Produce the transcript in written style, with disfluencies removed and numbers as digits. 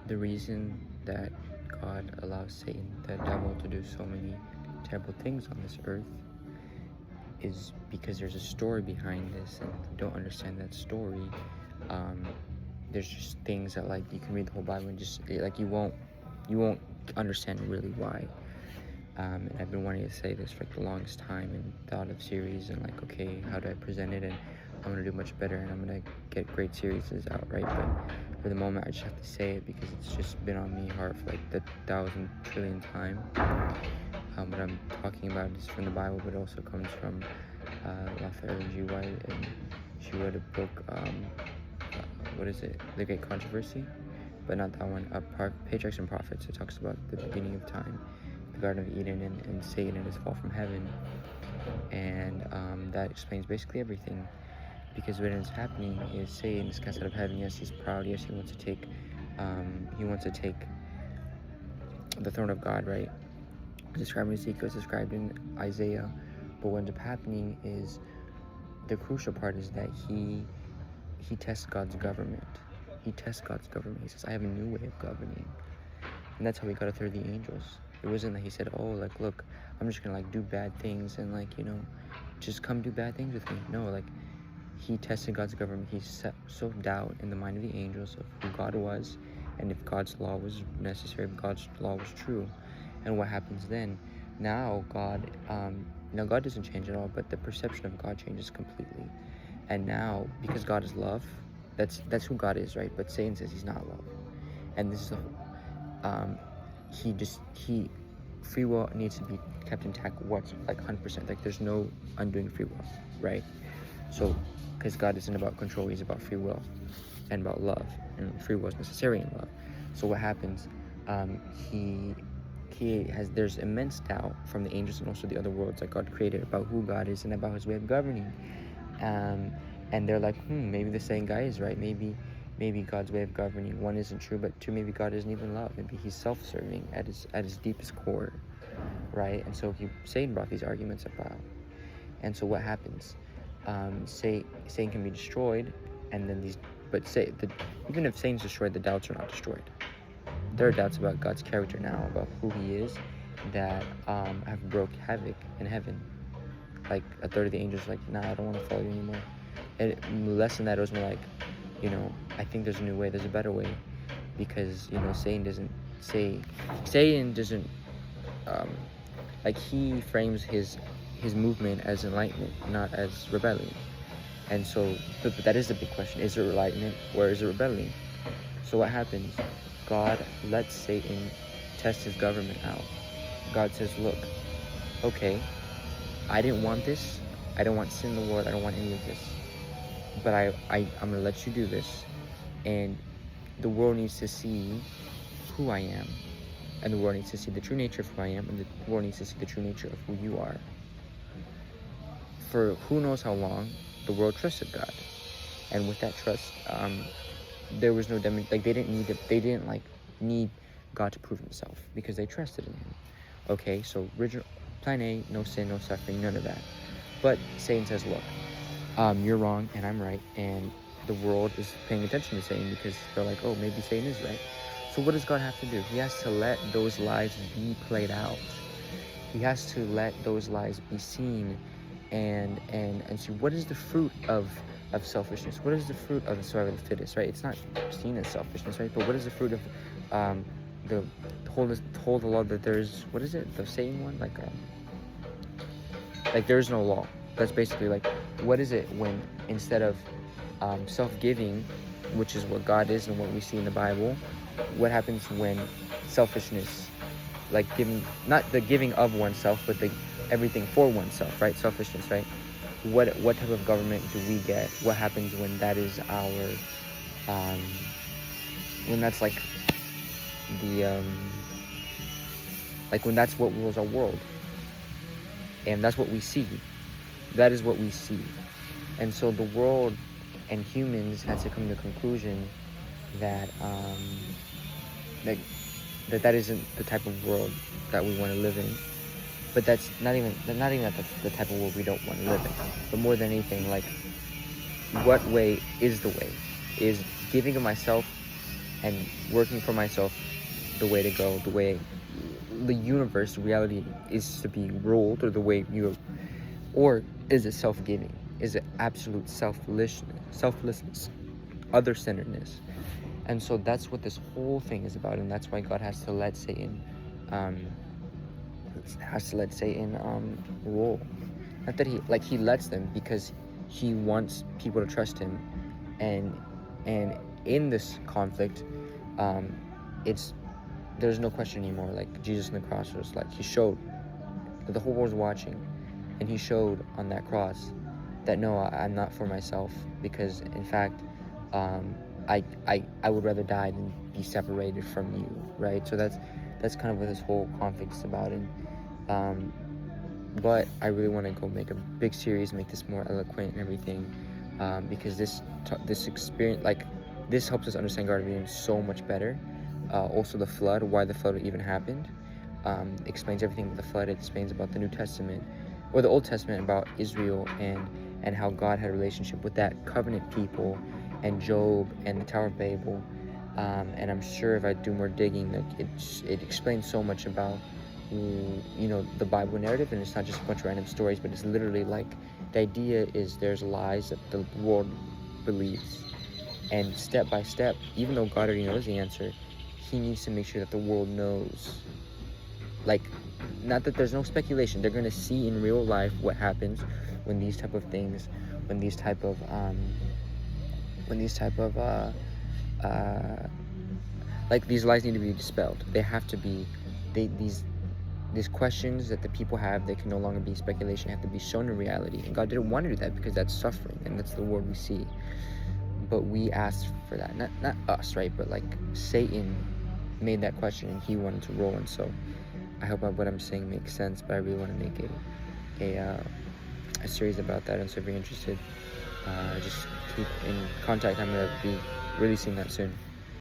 the reason that God allows Satan, the devil, to do so many terrible things on this earth is because there's a story behind this, and if you don't understand that story, there's just things that, like, you can read the whole Bible and just like you won't understand really why. And I've been wanting to say this for like the longest time, and thought of series and like, okay, how do I present it, and I'm gonna do much better, and I'm gonna get great series out, right? But for the moment, I just have to say it because it's just been on me heart for like the 1,000 trillion time. What I'm talking about is from the Bible, but it also comes from Ellen G. White, and she wrote a book, what is it? The Great Controversy, but not that one. Patriarchs and Prophets. It talks about the beginning of time, the Garden of Eden, and Satan and his fall from heaven, and that explains basically everything. Because what is happening is Satan is cast out of heaven. Yes, he's proud. Yes, he wants to take the throne of God, right? Described in Ezekiel, described in Isaiah. But what ends up happening is, the crucial part is that he tests God's government. He tests God's government. He says, I have a new way of governing. And that's how he got through the angels. It wasn't that he said, oh, like, look, I'm just gonna like do bad things and like, just come do bad things with me. No, like, he tested God's government. He so doubt in the mind of the angels of who God was, and if God's law was necessary, if God's law was true. And what happens then? Now God doesn't change at all, but the perception of God changes completely. And now, because God is love, that's who God is, right? But Satan says he's not love. And this is free will needs to be kept intact, like 100%. Like, there's no undoing free will, right? So, because God isn't about control, he's about free will and about love, and free will is necessary in love. So what happens? There's immense doubt from the angels and also the other worlds that God created about who God is and about his way of governing. And they're like, maybe the same guy is right. Maybe God's way of governing, one, isn't true, but two, maybe God isn't even love. Maybe he's self-serving at his deepest core, right? And so Satan brought these arguments about. And so what happens? Satan can be destroyed, and then even if Satan's destroyed, the doubts are not destroyed. There are doubts about God's character now, about who he is, that have broke havoc in heaven. Like, a third of the angels like, nah, I don't want to follow you anymore. And less than that, it was more like, I think there's a new way, there's a better way. Because, Satan doesn't, like, he frames his movement as enlightenment, not as rebellion. And so, but that is the big question. Is it enlightenment or is it rebellion? So what happens? God lets Satan test his government out. God says, look, okay, I didn't want this. I don't want sin in the world. I don't want any of this. But I'm going to let you do this. And the world needs to see who I am. And the world needs to see the true nature of who I am. And the world needs to see the true nature of who you are. For who knows how long, the world trusted God. And with that trust, there was no they didn't need God to prove himself, because they trusted in him. Okay, so plan A, no sin, no suffering, none of that. But Satan says, look, you're wrong and I'm right, and the world is paying attention to Satan because they're like, oh, maybe Satan is right. So what does God have to do? He has to let those lies be played out. He has to let those lies be seen and see what is the fruit of selfishness. What is the fruit of the survival of the fittest, right? It's not seen as selfishness, right? But what is the fruit of the whole the law that there's, what is it, the same one, like there's no law. That's basically like, what is it when instead of self-giving, which is what God is and what we see in the Bible, what happens when selfishness, like giving, not the giving of oneself, but the everything for oneself, right? Selfishness, right? What type of government do we get? What happens when that is our when that's like the like when that's what rules our world, and that's what we see. That is what we see. And so the world and humans had to come to the conclusion that that isn't the type of world that we want to live in. But that's not even the type of world we don't want to live in. But more than anything, like, what way is the way? Is giving of myself and working for myself the way to go, the way the universe, reality is to be ruled, or the way you, or is it self-giving? Is it absolute selflessness, other-centeredness? And so that's what this whole thing is about, and that's why God has to let Satan rule. Not that he lets them, because he wants people to trust him, and in this conflict, there's no question anymore. Like Jesus on the cross was like, he showed that the whole world's watching, and he showed on that cross that no, I'm not for myself, because in fact, I would rather die than be separated from you, right? So that's kind of what this whole conflict is about. And but I really want to go make a big series, make this more eloquent and everything, because this experience, like, this helps us understand Garden of Eden so much better. Also the flood, why the flood even happened, explains everything with the flood. It explains about the New Testament, or the Old Testament, about Israel, and how God had a relationship with that covenant people, and Job, and the Tower of Babel. And I'm sure if I do more digging, like, it explains so much about the Bible narrative, and it's not just a bunch of random stories, but it's literally like, the idea is there's lies that the world believes, and step by step, even though God already knows the answer, he needs to make sure that the world knows. Like, not that there's no speculation, they're going to see in real life what happens when these type of things, when these type of like, these lies need to be dispelled. They have to be, these questions that the people have, they can no longer be speculation, have to be shown in reality. And God didn't want to do that, because that's suffering, and that's the world we see. But we asked for that, not us, right? But like, Satan made that question, and he wanted to roll. And so I hope what I'm saying makes sense, but I really want to make a series about that. And so if you're interested, just keep in contact. I'm going to be releasing that soon.